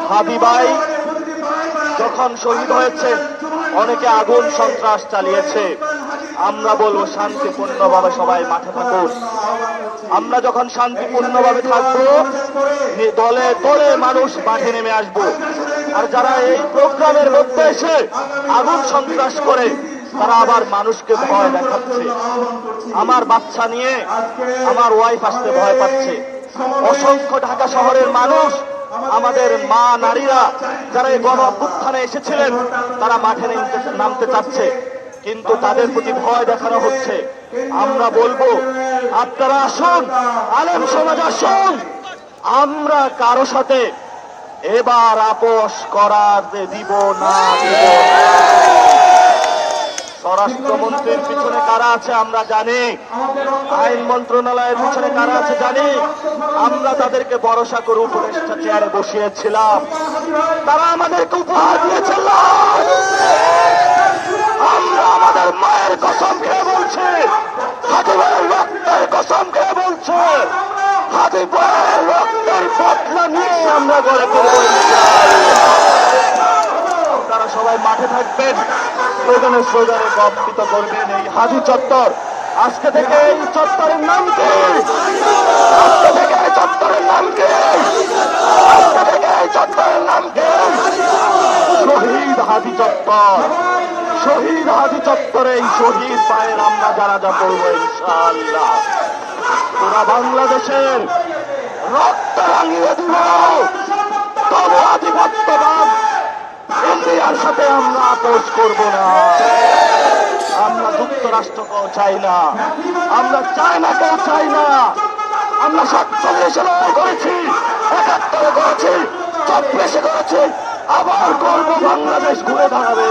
হাদি ভাই যখন শহীদ হয়েছে, অনেকে আগুন সন্ত্রাস চালিয়েছে। আমরা বলবো শান্তিপূর্ণভাবে সবাই মাঠে থাকুন। আমরা যখন শান্তিপূর্ণভাবে থাকবো, দলে দলে মানুষ মাঠে নেমে আসবো। আর যারা এই প্রোগ্রামের মধ্যে এসে আগুন সন্ত্রাস করে, তারা আবার মানুষকে ভয় দেখাচ্ছে। আমার বাচ্চা নিয়ে আমার ওয়াইফ আসতে ভয় পাচ্ছে। অসংখ্য ঢাকা শহরের মানুষ, আমাদের মা নারীরা যারা এই গণ অভ্যুত্থানে এসেছিলেন, তারা মাঠে নামতে চাচ্ছে, কিন্তু তাদের প্রতি ভয় দেখানো হচ্ছে। আমরা বলবো, আপনারা আসুন, আলেম সমাজ আসুন। আমরা কারো সাথে এবার আপোষ করার দিব না। স্বরাষ্ট্রমন্ত্রীর পিছনে কারা আছে আমরা জানি, আইন মন্ত্রণালয়ের পিছনে কারা আছে জানি। আমরা তাদেরকে ভরসা করে উপদেষ্টা চেয়ারে বসিয়েছিলাম, তারা আমাদেরকে উপহার দিয়েছিলাম। আমরা আমাদের মায়ের কসম খেয়ে বলছি, হাদি ভাইয়ের রক্তের কসম খেয়ে বলছি, হাদি ভাইয়ের রক্তের বদলা নিয়ে আমরা গড়ে তুলব। আপনারা সবাই মাঠে থাকবেন, স্লোগানে স্লোগানে কম্পিত করবেন। এই হাদি চত্বর আজকে থেকে এই চত্বরের নাম কি? আজকে থেকে এই চত্বরের নাম কি? আজকে থেকে এই চত্বরের নাম কি? শহীদ হাদি চত্বর। শহীদ হাদি চত্বরে এই শহীদ পায়ের আমরা জানাজা করব ইনশাআল্লাহ। পুরা বাংলাদেশের রক্ত রাঙিয়ে দিব। তবে আধিপত্যবাদ ইন্ডিয়ার সাথে আমরা আপোষ করব না। আমরা যুক্তরাষ্ট্রকেও চাই না, আমরা চায়নাকেও চাই না। আমরা 47-এ লড়াই করেছি, 71-এ করেছি, 24-এ করেছি, আবার করবো। বাংলাদেশ ঘুরে দাঁড়াবে।